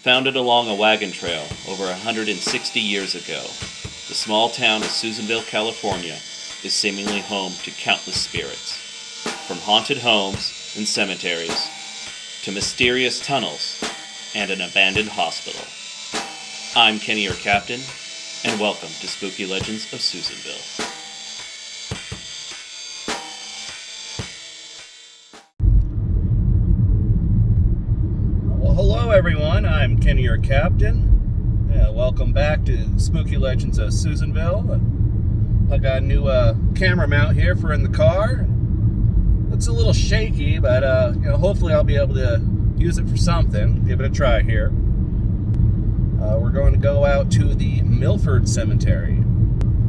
Founded along a wagon trail over 160 years ago, the small town of Susanville, California is seemingly home to countless spirits, from haunted homes and cemeteries to mysterious tunnels and an abandoned hospital. I'm Kenny, your captain, and welcome to Spooky Legends of Susanville. Hello everyone, I'm Kenny, your captain. Welcome back to Spooky Legends of Susanville. I got a new camera mount here for in the car. It's a little shaky, but hopefully I'll be able to use it for something. Give it a try here. We're going to go out to the Milford Cemetery.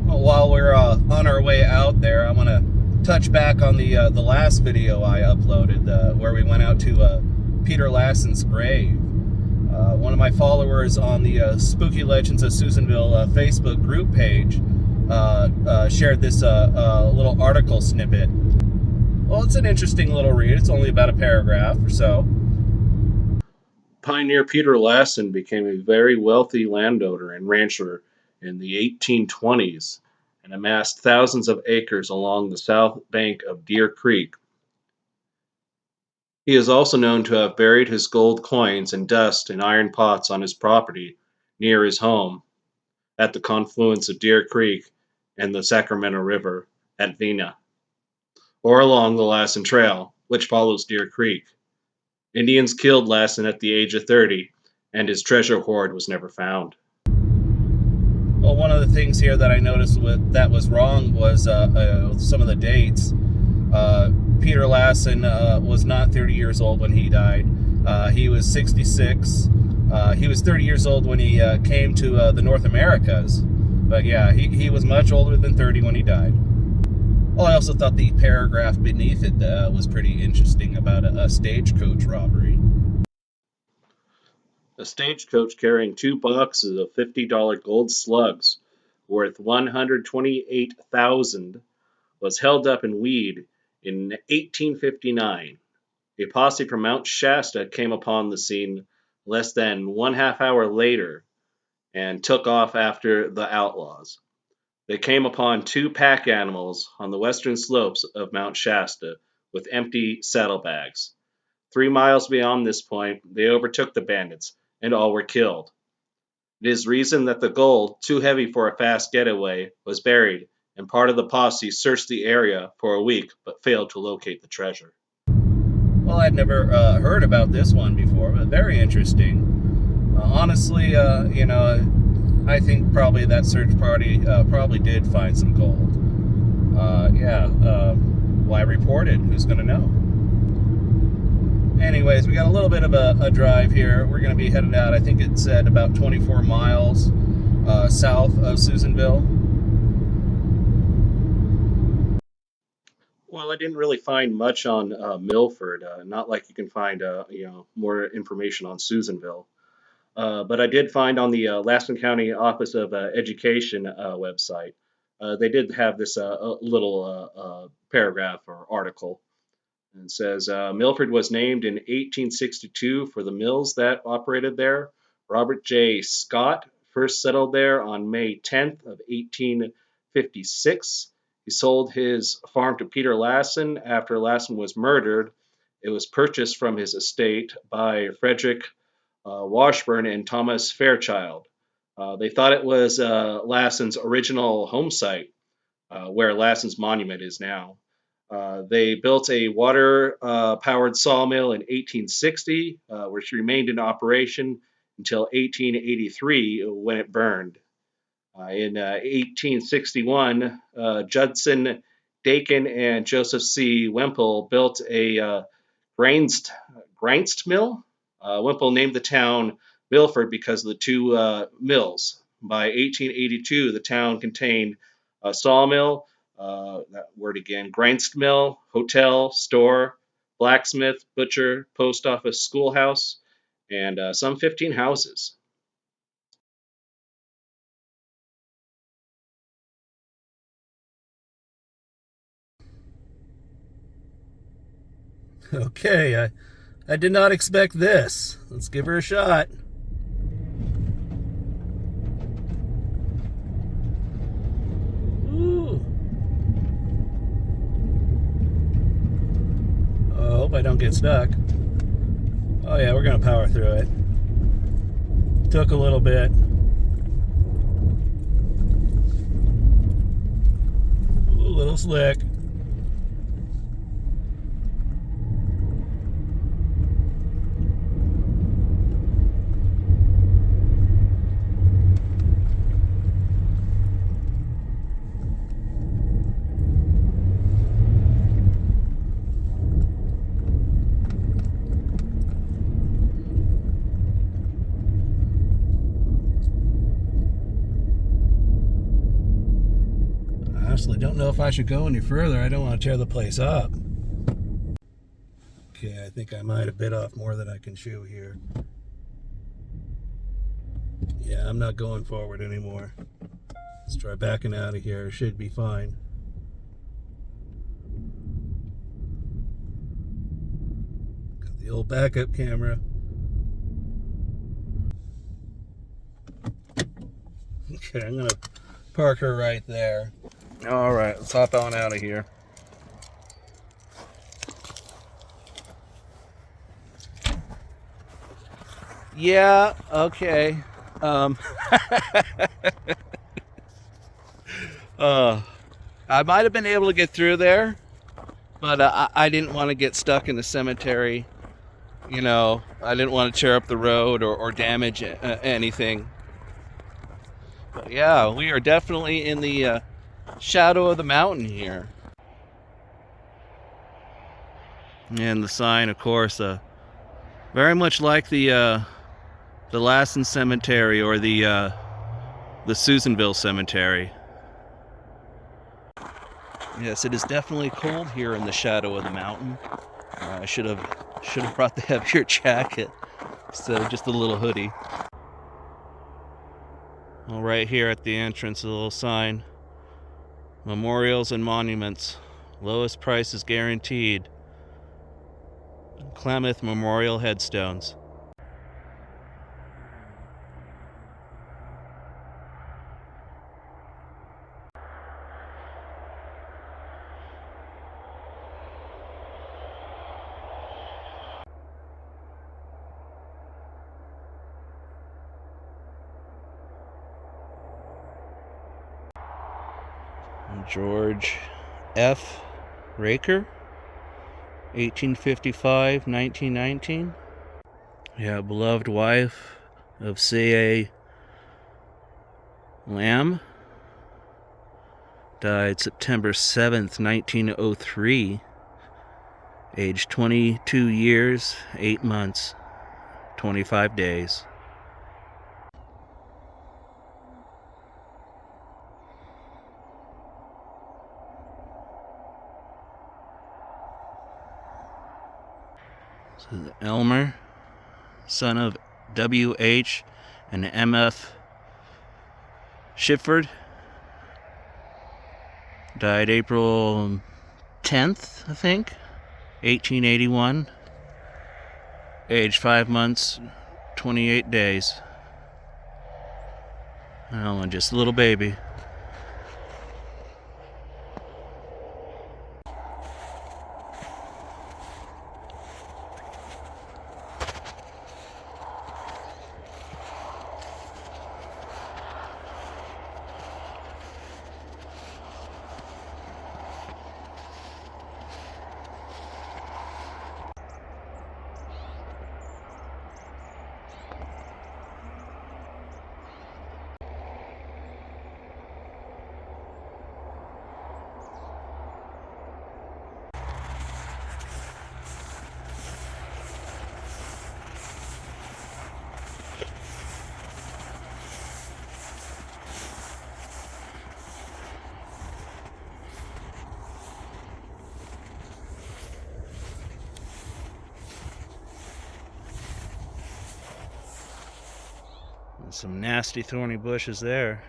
While we're on our way out there, I want to touch back on the last video I uploaded where we went out to Peter Lassen's grave. One of my followers on the Spooky Legends of Susanville Facebook group page shared this little article snippet. Well, it's an interesting little read. It's only about a paragraph or so. Pioneer Peter Lassen became a very wealthy landowner and rancher in the 1820s and amassed thousands of acres along the south bank of Deer Creek. He is also known to have buried his gold coins and dust in iron pots on his property near his home at the confluence of Deer Creek and the Sacramento River at Vina, or along the Lassen Trail, which follows Deer Creek. Indians killed Lassen at the age of 30, and his treasure hoard was never found. Well, one of the things here that I noticed that was wrong was some of the dates. Peter Lassen was not 30 years old when he died. He was 66. He was 30 years old when he came to the North Americas. But yeah, he was much older than 30 when he died. Well, I also thought the paragraph beneath it was pretty interesting about a stagecoach robbery. A stagecoach carrying 2 boxes of $50 gold slugs worth $128,000 was held up in Weed in 1859. A posse from Mount Shasta came upon the scene less than 1/2 hour later and took off after the outlaws. They came upon 2 pack animals on the western slopes of Mount Shasta with empty saddlebags. 3 miles beyond this point, they overtook the bandits, and all were killed. It is reasoned that the gold, too heavy for a fast getaway, was buried, and part of the posse searched the area for a week but failed to locate the treasure. Well, I'd never heard about this one before, but very interesting. Honestly, I think probably that search party probably did find some gold. Why report it? Who's going to know? Anyways, we got a little bit of a drive here. We're going to be headed out, I think it said about 24 miles south of Susanville. Well, I didn't really find much on Milford, not like you can find more information on Susanville. But I did find on the Lassen County Office of Education website, they did have this little paragraph or article. And it says Milford was named in 1862 for the mills that operated there. Robert J. Scott first settled there on May 10th of 1856. He sold his farm to Peter Lassen after Lassen was murdered. It was purchased from his estate by Frederick Washburn and Thomas Fairchild. They thought it was Lassen's original home site, where Lassen's monument is now. They built a water-powered sawmill in 1860, which remained in operation until 1883 when it burned. In 1861, Judson Dakin and Joseph C. Wemple built a grindst mill. Wemple named the town Milford because of the 2 mills. By 1882, the town contained a sawmill, that word again, grindst mill, hotel, store, blacksmith, butcher, post office, schoolhouse, and some 15 houses. Okay, I did not expect this. Let's give her a shot. I don't get stuck. Oh yeah, we're gonna power through it. Took a little bit. A little slick. Honestly, don't know if I should go any further. I don't want to tear the place up. Okay, I think I might have bit off more than I can chew here. Yeah, I'm not going forward anymore. Let's try backing out of here. Should be fine. Got the old backup camera. Okay, I'm gonna park her right there. All right, let's hop on out of here. Yeah, okay. I might have been able to get through there, but I didn't want to get stuck in the cemetery. You know, I didn't want to tear up the road or damage anything. But yeah, we are definitely in the shadow of the mountain here. And the sign, of course, very much like the Lassen Cemetery or the Susanville Cemetery. Yes, it is definitely cold here in the shadow of the mountain. I should have brought the heavier jacket instead of just a little hoodie. Well, right here at the entrance, a little sign: Memorials and Monuments. Lowest price is guaranteed. Klamath Memorial Headstones. George F. Raker, 1855-1919. Yeah, beloved wife of C.A. Lamb. Died September 7th, 1903. Age 22 years, 8 months, 25 days. So Elmer, son of W.H. and M.F. Shipford, died April 10th, I think, 1881. Age 5 months, 28 days. Oh, just a little baby. Some nasty thorny bushes there.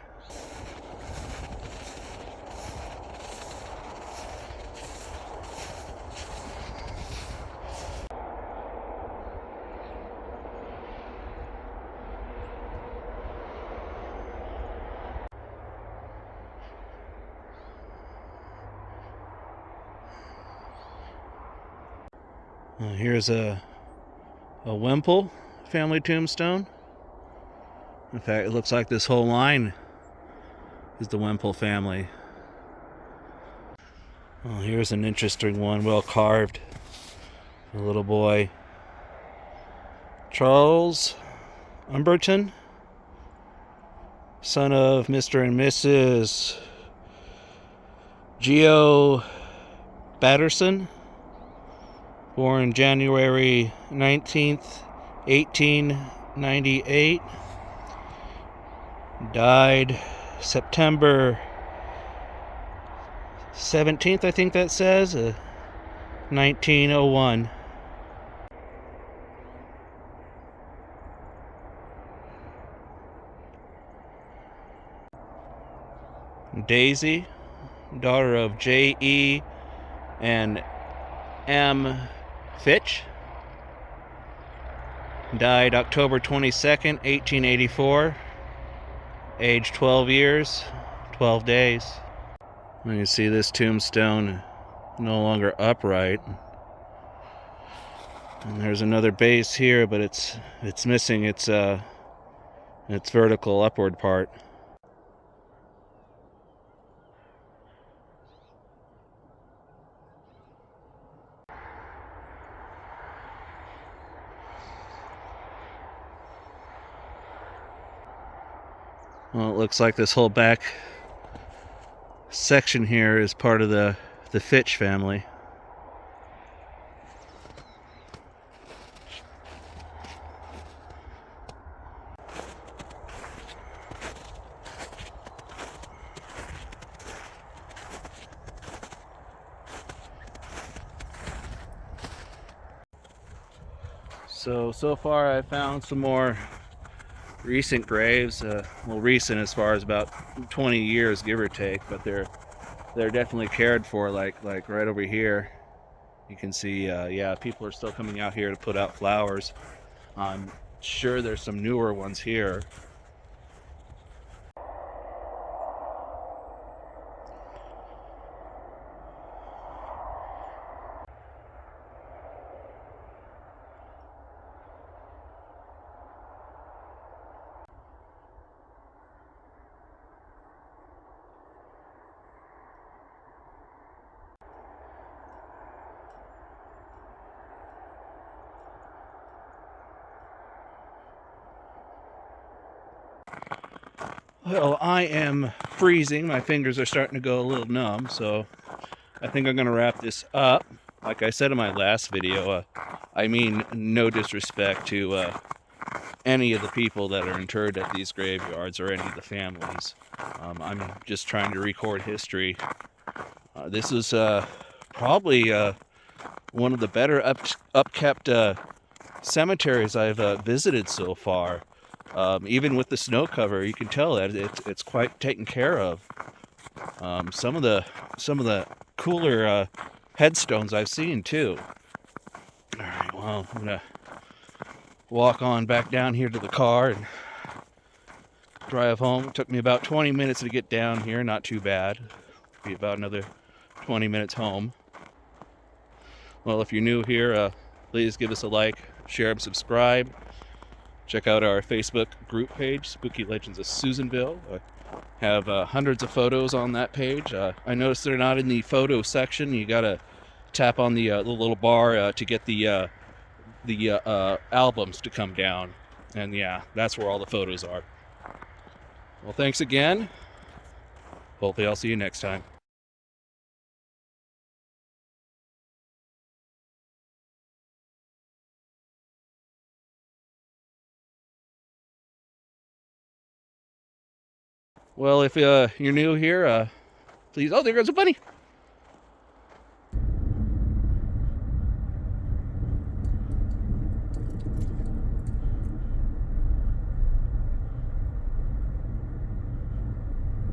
Here's a Wemple family tombstone. In fact, it looks like this whole line is the Wemple family. Well, here's an interesting one, well carved. A little boy. Charles Umberton, son of Mr. and Mrs. Geo Batterson, born January 19th, 1898. Died September 17th, I think that says, 1901. Daisy, daughter of J.E. and M. Fitch, died October 22nd, 1884, age 12 years, 12 days. You can see this tombstone no longer upright. And there's another base here, but it's missing its vertical upward part. Well, it looks like this whole back section here is part of the Fitch family. So far I found some more recent graves. Well, recent as far as about 20 years, give or take, but they're definitely cared for. Like right over here, you can see, yeah, people are still coming out here to put out flowers. I'm sure there's some newer ones here. Well, I am freezing. My fingers are starting to go a little numb, so I think I'm going to wrap this up. Like I said in my last video, I mean no disrespect to any of the people that are interred at these graveyards or any of the families. I'm just trying to record history. This is probably one of the better upkept cemeteries I've visited so far. Even with the snow cover, you can tell that it's quite taken care of. Some of the cooler headstones I've seen too. All right, well, I'm gonna walk on back down here to the car and drive home. It took me about 20 minutes to get down here, not too bad. Be about another 20 minutes home. Well, if you're new here, please give us a like, share, and subscribe. Check out our Facebook group page, Spooky Legends of Susanville. Have hundreds of photos on that page. I noticed they're not in the photo section. You gotta tap on the little bar to get the albums to come down. And yeah, that's where all the photos are. Well, thanks again. Hopefully I'll see you next time. Well, if you're new here, please... Oh, there goes a bunny!